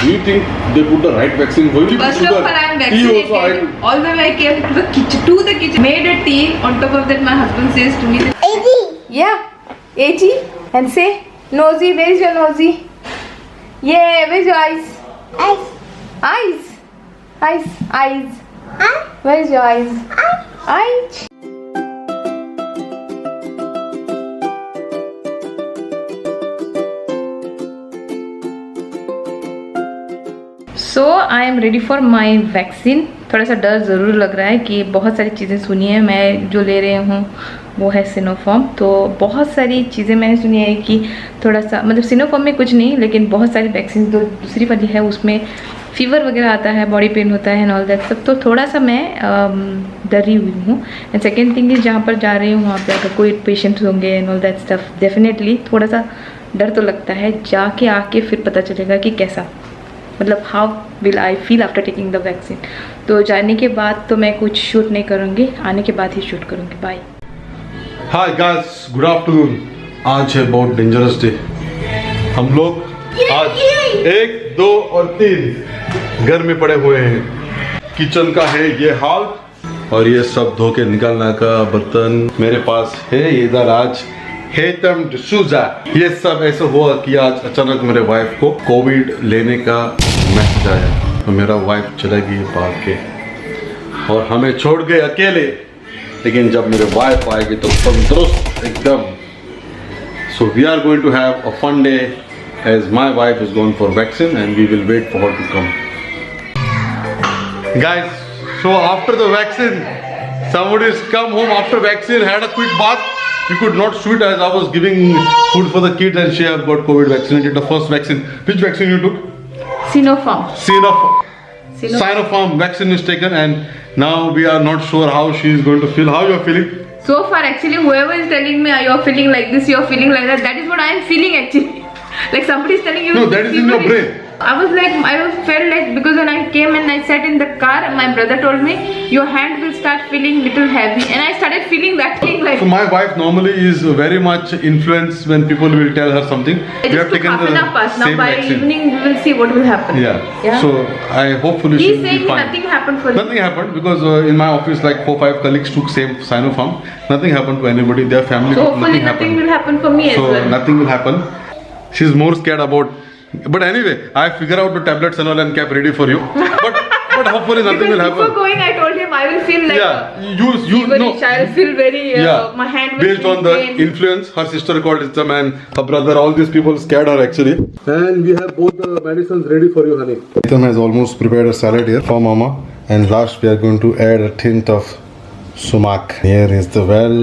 Do you think they put the right vaccine for you? First of all, I am vaccinated. All the way I came to the kitchen, made a tea. On top of that, my husband says to me, AG. yeah, AG, and say, nosy, where is your nosy? Yeah, where's your eyes? Eyes. Eyes. Eyes. Eyes. Eye. Where is your eyes? Eyes. So I am ready for my vaccine. थोड़ा सा डर ज़रूर लग रहा है कि बहुत सारी चीज़ें सुनी है। मैं जो ले रही हूँ वो है सिनोफार्म, तो बहुत सारी चीज़ें मैंने सुनी है कि थोड़ा सा मतलब सिनोफार्म में कुछ नहीं, लेकिन बहुत सारी वैक्सीन जो दूसरी वाली है उसमें फीवर वगैरह आता है, बॉडी पेन होता है एंड ऑल दैट सब, तो थोड़ा सा मैं डरी हुई हूँ। एंड सेकेंड थिंग इज़ जहाँ पर जा रही हूँ वहाँ पर अगर कोई पेशेंट्स होंगे and all that stuff, definitely थोड़ा सा डर तो लगता है। जाके आके फिर पता चलेगा कि कैसा, मतलब how will I feel after taking the vaccine. तो जाने के बाद तो मैं कुछ शूट नहीं करूँगी, आने के बाद ही शूट करूँगी। Bye. Hi guys, good afternoon. आज है बहुत डेंजरस डे। हम लोग आज 1, 2 और 3 घर में पड़े हुए हैं। किचन का है ये हाल और ये सब धो के निकालने का बर्तन मेरे पास है इधर। आज हेतम डिसूजा। ये सब ऐसा हुआ कि आज अचानक मेरे वाइफ को कोविड लेने का मैसेज आया तो मेरा वाइफ चला गई भाग के और हमें छोड़ गए अकेले। लेकिन जब मेरे वाइफ आएगी तो तंदुरुस्त एकदम। So we are going to have a fun day as my wife is going for vaccine and we will wait for her to come. Guys, so after the vaccine somebody has come home after vaccine, had a quick bath. We could not shoot as I was giving food for the kids and she have got COVID vaccinated, the first vaccine. Which vaccine you took? Sinopharm. Sinopharm vaccine is taken and now we are not sure how she is going to feel. How you are feeling? So far, actually, whoever is telling me you're feeling like this, you're feeling like that is what I am feeling actually. Like somebody is telling you. No, that is in your brain. I felt like because when I came and I sat in the car, my brother told me your hand will start feeling little heavy, and I started feeling that thing like. So my wife normally is very much influenced when people will tell her something. We have taken the now same by vaccine. evening we will see what will happen. Yeah. So I hopefully He's she will saying be fine. nothing happened for you. Nothing happened because in my office like 4-5 colleagues took same Sinopharm. Nothing happened to anybody. Their family. So hopefully nothing will happen for me as So well. nothing will happen. She's more scared about. But anyway, I figure out the tablets and all and kept ready for you. But hopefully nothing will happen. Before going, I told him I will feel like. Yeah, you know. I will feel very. My hand will Based feel on the pain. influence, her sister called Itzam and her brother, all these people scared her actually. And we have both the medicines ready for you, honey. Itzam has almost prepared a salad here for Mama. And last we are going to add a hint of sumac. Here is the well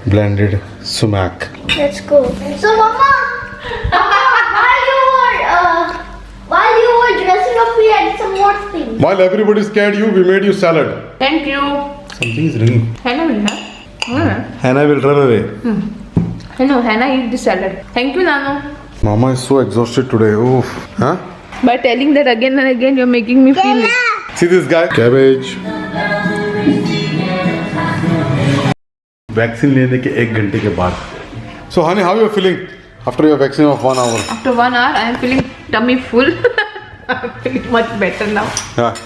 blended sumac. Let's go. So, Mama, while you were dressing up, we had some more things. While everybody scared you, we made you salad. Thank you. Something is ringing. Hannah will have. Hannah will run away. Hello, Hannah, eat the salad. Thank you, Nano. Mama is so exhausted today. Oof. Huh? By telling that again and again, you're making me feel it. See this guy? Cabbage. Vaccine लेने के 1 घंटे के बाद. So, honey, how you are feeling after your vaccine of 1 hour? After 1 hour, I am feeling tummy full. I'm feeling much better now. Yeah.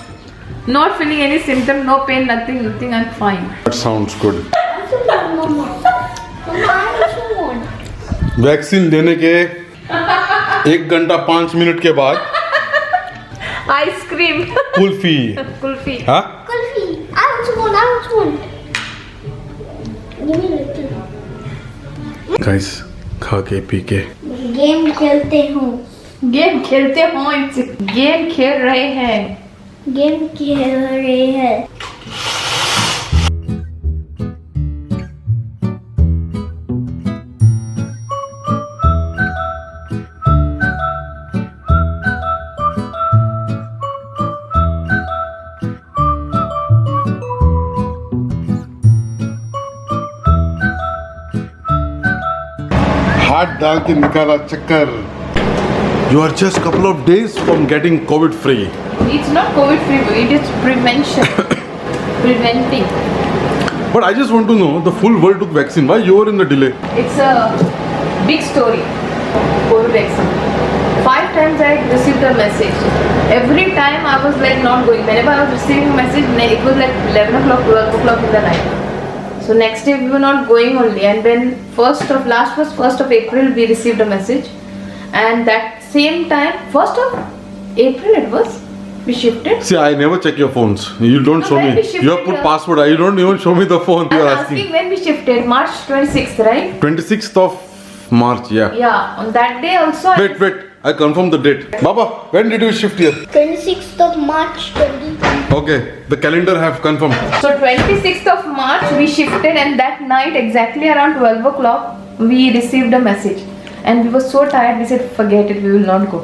Not feeling any symptom, no pain, nothing. I'm fine. That sounds good. Mama, I also want. Vaccine देने के 1 घंटा 5 minute के बाद Ice cream. Kulfi. Kulfi. हाँ? Kulfi. I also want. Give me a little. Guys, खा के P के. Game खेलते हूँ. गेम खेलते हो, गेम खेल रहे हैं. गेम खेल रहे हैं. हाथ डाल के निकाला चक्कर. You are just couple of days from getting COVID free. It's not COVID free, it is prevention. Preventing. But I just want to know, the full world took vaccine. Why you were in the delay? It's a big story. COVID vaccine. 5 times I received a message. Every time I was like not going. Whenever I was receiving a message, it was like 11 o'clock, 12 o'clock in the night. So next day we were not going only. And when 1st of April we received a message. And that same time, 1st of April it was, we shifted. See, I never check your phones. You don't No, show when me. we shifted You have put here- password. You don't even show me the phone. You I'm are asking asking. when we shifted, March 26th, right? 26th of March. Yeah. Yeah, on that day also. Wait. I confirm the date. Baba, when did you shift here? 26th of March 20. Okay, the calendar have confirmed. So 26th of March we shifted, and that night exactly around 12 o'clock we received a message, and we were so tired we said forget it, we will not go.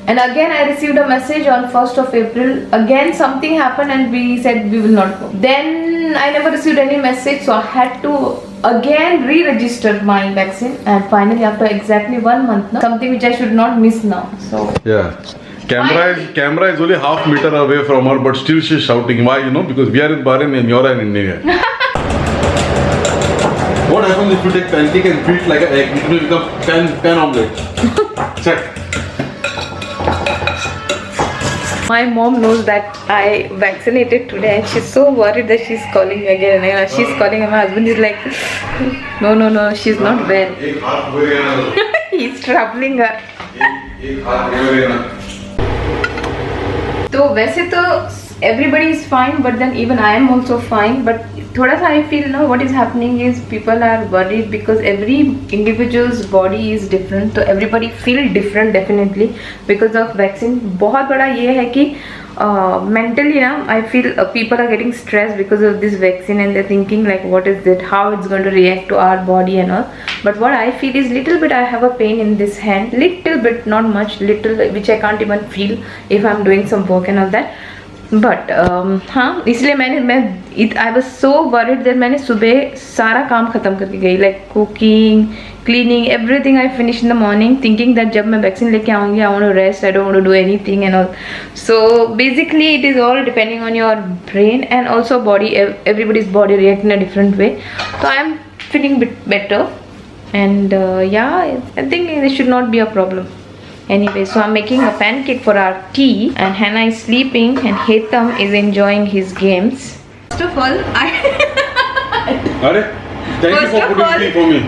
And again I received a message on 1st of April, again something happened and we said we will not go. Then I never received any message, so I had to again re-register my vaccine, and finally after exactly 1 month now, something which I should not miss now. So Yeah. Camera is only half meter away from her, but still she's shouting. Why? You know, because we are in Bahrain and you're in India. What happens if you take pancake and beat like an egg? It will become pan omelette. Check. my mom knows that I vaccinated today, and she's so worried that she's calling me again and again. She's calling, and my husband is like, no, she's not well. एक हाथ हो गया ना. He's troubling her. एक हाथ हो गया ना. तो वैसे तो everybody is fine, but then even I am also fine. But थोड़ा सा I feel now what is happening is people are worried because every individual's body is different. तो everybody feel different definitely because of vaccine. बहुत बड़ा ये है कि mentally now I feel people are getting stressed because of this vaccine, and they're thinking like what is it, how it's going to react to our body and all. But what I feel is little bit I have a pain in this hand, little bit, not much, little, which I can't even feel if I'm doing some work and all that. But हाँ, इसलिए I was so worried that मैंने सुबह सारा काम ख़त्म करके गई, like cooking, cleaning, everything I finish in the morning, thinking that जब मैं वैक्सीन लेके आऊँगी I want to rest, I don't want to do anything and all. So basically it is all depending on your brain and also body, everybody's body react in a different way. तो I am feeling bit better and I think this should not be a problem. Anyway, so I'm making a pancake for our tea, and Hannah is sleeping and Hetam is enjoying his games. First of all, अरे, thank you for putting tea for me.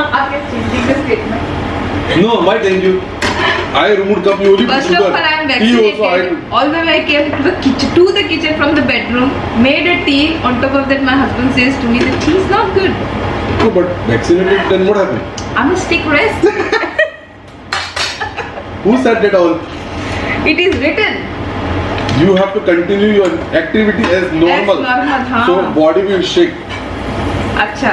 I'm changing the statement. No, why thank you? I removed cup, you only put First sugar. of all, I am Tea also vaccinated. All the way I came to the kitchen from the bedroom, made a tea. On top of that, my husband says to me, the tea is not good. No, but vaccinated, then what happened? I'm a stick rest. Who said that all? It is written. You have to continue your activity as normal. As normal, हाँ. So body will shake. अच्छा.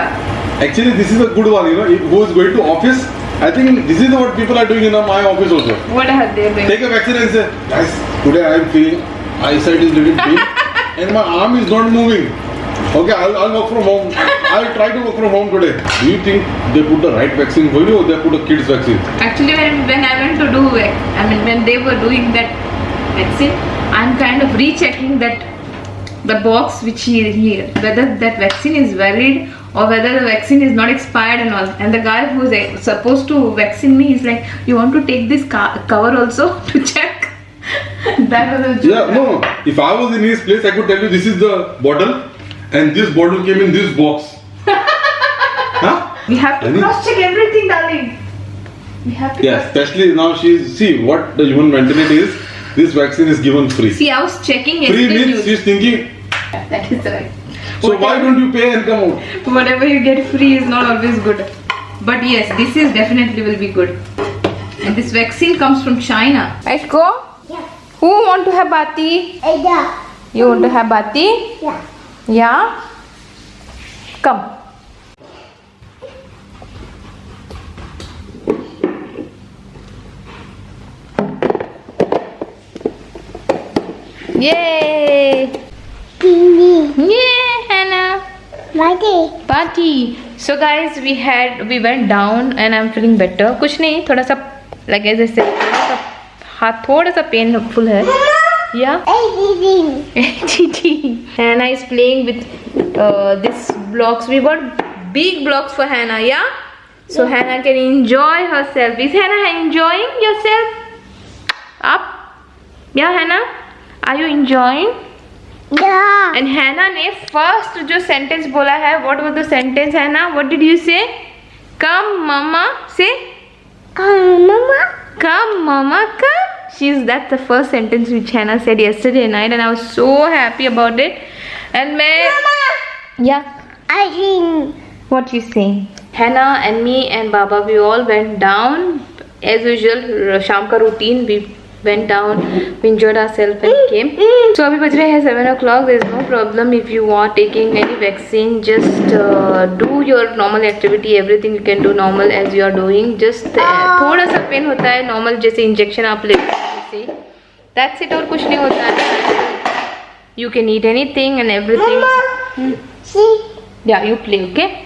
Actually, this is a good one. You know, who is going to office? I think this is what people are doing in my office also. What are they doing? Take a vaccine and say, guys, today I am feeling eyesight is little pain and my arm is not moving. Okay, I'll work from home. I'll try to work from home today. Do you think they put the right vaccine for you or they put a kid's vaccine? Actually, when I went to do it, I mean when they were doing that vaccine, I'm kind of rechecking that the box which he whether that vaccine is valid or whether the vaccine is not expired and all. And the guy who is supposed to vaccine me is like, you want to take this cover also to check? That was a joke. Yeah, no. If I was in his place, I could tell you this is the bottle and this bottle came in this box. Huh? We have to I mean- cross check everything, darling. We have to Yeah, cross- especially now see what the human mentality is. This vaccine is given free. See, I was checking Free yesterday means news. she's thinking, That is right. so why don't you pay and come out? Whatever you get free is not always good. But yes, this is definitely will be good. And this vaccine comes from China. Let's go. Yeah. Who want to have bati? Yeah. You want to have bati? Yeah. Yeah. Come. Yay! TV. Yay, Hannah! Monday. Party. So guys, we went down and I'm feeling better. कुछ नहीं, थोड़ा सा like as I said, थोड़ा सा हाथ थोड़ा सा painful है. Yeah. Everything. Hannah is playing with this blocks. We bought big blocks for Hannah. Yeah. So Hannah can enjoy herself. Is Hannah enjoying yourself? Up? Yeah, Hannah? Are you enjoying? Yeah. And Hannah ने first जो sentence बोला है, what was the sentence, Hannah? What did you say? Come, mama. Say. Mama. Come, mama, come. That's the first sentence which Hannah said yesterday night, and I was so happy about it. And Mama. yeah. I think. What you saying? Hannah and me and Baba, we all went down as usual. शाम का routine, we went down, we enjoyed ourselves and came. So अभी बज रहे हैं 7 o'clock. There is no problem if you are taking any vaccine. Just do your normal activity. Everything you can do normal as you are doing. Just थोड़ा सा pen होता है normal, जैसे injection आप लेते हैं. That's it, और कुछ नहीं होता है. You can eat anything and everything. Mama. See. Yeah, you play, okay?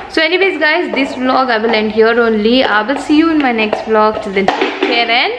So anyways guys, this vlog I will end here only. I will see you in my next vlog. Till then, take care and